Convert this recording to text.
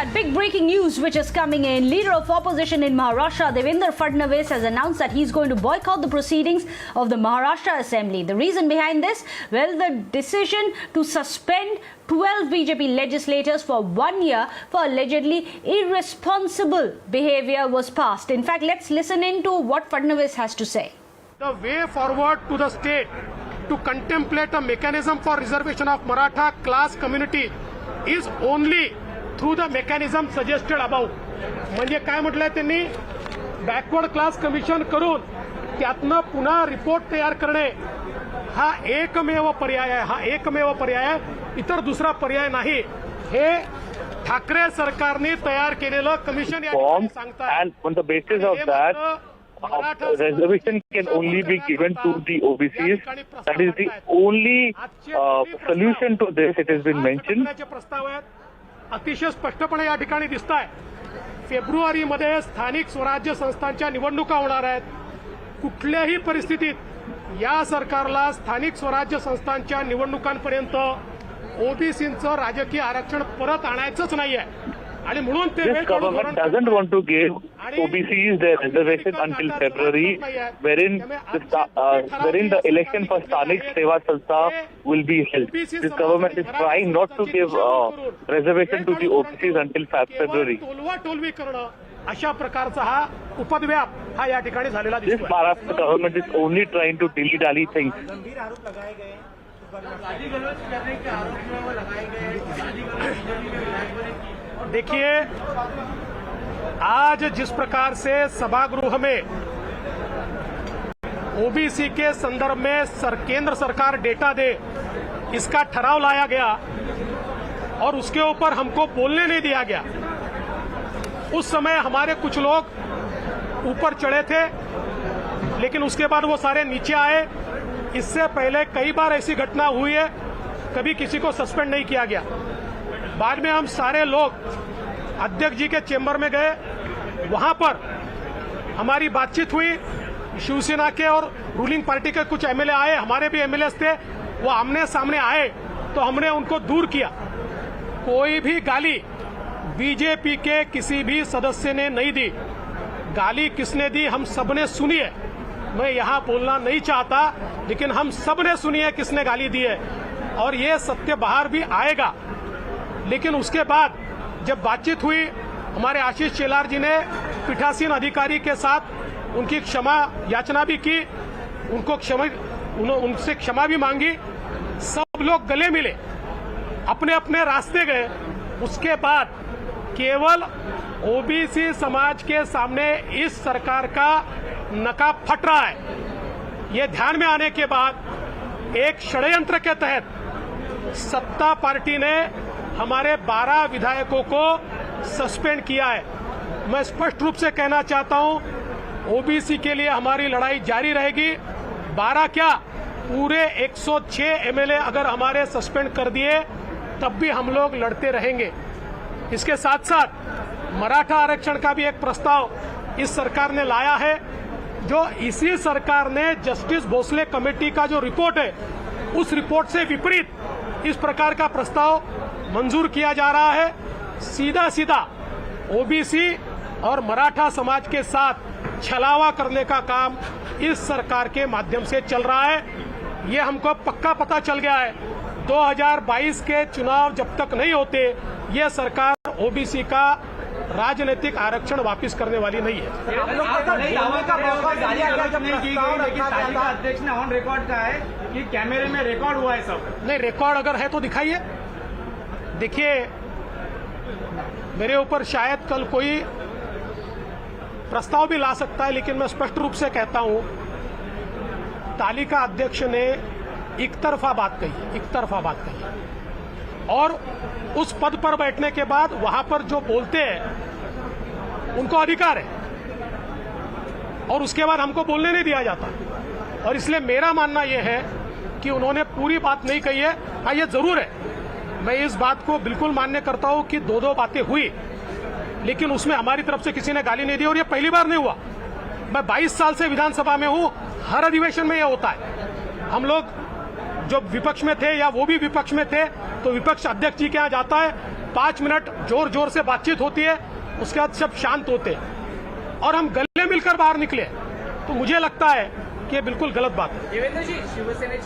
that, big breaking news which is coming in. Leader of opposition in Maharashtra, Devendra Fadnavis, has announced that he's going to boycott the proceedings of the Maharashtra Assembly. The reason behind this? Well, the decision to suspend 12 BJP legislators for 1 year for allegedly irresponsible behavior was passed. In fact, let's listen in to what Fadnavis has to say. The way forward to the state to contemplate a mechanism for reservation of Maratha class community is only through the mechanism suggested above. म्हणजे काय म्हटलंय त्यांनी, backward class commission करून त्यातनं पुन्हा report तयार करणे हा एकमेव पर्याय आहे, इतर दुसरा पर्याय नाही. हे ठाकरे सरकारने तयार केलेलं कमिशन या ठिकाणी सांगतात. And on the basis of that, reservation can only be given to the OBCs. That is the only solution to this. It has been mentioned. अतिशय स्पष्टपणे या ठिकाणी दिसत आहे. फेब्रुवारीमध्ये स्थानिक स्वराज्य संस्थांच्या निवडणुका होणार आहेत. कुठल्याही परिस्थितीत या सरकारला स्थानिक स्वराज्य संस्थांच्या निवडणुकांपर्यंत ओबीसीचं राजकीय आरक्षण परत आणायचंच नाहीये. आणि म्हणून ते This government doesn't want to give OBCs their reservation until February, wherein the election for Sthanik Seva Sanstha will be held. This government is trying not to give reservation to the OBCs until February. टोलवाटोलवी करणं अशा प्रकारचा हा उपद्व्याप हा या ठिकाणी झालेला दिसतो. This Maharashtra government is only trying to dilly-dally things. देखिए, आज जिस प्रकार से सभागृह में ओबीसी के संदर्भ में केंद्र सरकार डेटा दे, इसका ठराव लाया गया और उसके ऊपर हमको बोलने नहीं दिया गया. उस समय हमारे कुछ लोग ऊपर चढ़े थे, लेकिन उसके बाद वो सारे नीचे आए. इससे पहले कई बार ऐसी घटना हुई है, कभी किसी को सस्पेंड नहीं किया गया. बाद में हम सारे लोग अध्यक्ष जी के चेंबर में गए, वहां पर हमारी बातचीत हुई. शिवसेना के और रूलिंग पार्टी के कुछ एमएलए आए, हमारे भी एमएलए थे, वो आमने सामने आए तो हमने उनको दूर किया. कोई भी गाली बीजेपी के किसी भी सदस्य ने नहीं दी. गाली किसने दी हम सबने सुनी है. मैं यहां बोलना नहीं चाहता, लेकिन हम सबने सुनी है किसने गाली दी है, और ये सत्य बाहर भी आएगा. लेकिन उसके बाद जब बातचीत हुई, हमारे आशीष शेलार जी ने पीठासीन अधिकारी के साथ उनकी क्षमा याचना भी की, उनसे क्षमा भी मांगी. सब लोग गले मिले, अपने अपने रास्ते गए. उसके बाद केवल ओबीसी समाज के सामने इस सरकार का नकाब फट रहा है. ये ध्यान में आने के बाद एक षड्यंत्र के तहत सत्ता पार्टी ने हमारे 12 विधायकों को सस्पेंड किया है. मैं स्पष्ट रूप से कहना चाहता हूं, ओबीसी के लिए हमारी लड़ाई जारी रहेगी. 12 क्या, पूरे 106 एमएलए अगर हमारे सस्पेंड कर दिए तब भी हम लोग लड़ते रहेंगे. इसके साथ साथ मराठा आरक्षण का भी एक प्रस्ताव इस सरकार ने लाया है, जो इसी सरकार ने जस्टिस भोसले कमेटी का जो रिपोर्ट है, उस रिपोर्ट से विपरीत इस प्रकार का प्रस्ताव मंजूर किया जा रहा है. सीधा सीधा ओबीसी और मराठा समाज के साथ छलावा करने का काम इस सरकार के माध्यम से चल रहा है. ये हमको पक्का पता चल गया है. 2022 के चुनाव जब तक नहीं होते, ये सरकार ओबीसी का राजनीतिक आरक्षण वापस करने वाली नहीं है. अध्यक्ष ने ऑन रिकॉर्ड कहा है कि कैमरे में रिकॉर्ड हुआ है सब. नहीं, रिकॉर्ड अगर है तो दिखाइए. देखिए, मेरे ऊपर शायद कल कोई प्रस्ताव भी ला सकता है, लेकिन मैं स्पष्ट रूप से कहता हूं, तालिका अध्यक्ष ने एक तरफा बात कही, और उस पद पर बैठने के बाद वहां पर जो बोलते हैं उनको अधिकार है, और उसके बाद हमको बोलने नहीं दिया जाता. और इसलिए मेरा मानना यह है कि उन्होंने पूरी बात नहीं कही है. हाँ, ये जरूर है, मैं इस बात को बिल्कुल मान्य करता हूं कि दो बातें हुई, लेकिन उसमें हमारी तरफ से किसी ने गाली नहीं दी, और ये पहली बार नहीं हुआ. मैं 22 साल से विधानसभा में हूं, हर अधिवेशन में यह होता है. हम लोग जो विपक्ष में थे या वो भी विपक्ष में थे, तो विपक्ष अध्यक्ष जी के यहाँ जाता है, 5 मिनट जोर जोर से बातचीत होती है, उसके बाद सब शांत होते हैं और हम गले मिलकर बाहर निकले, तो मुझे लगता है कि ये बिल्कुल गलत बात है। देवेंद्र जी, शिवसेनेची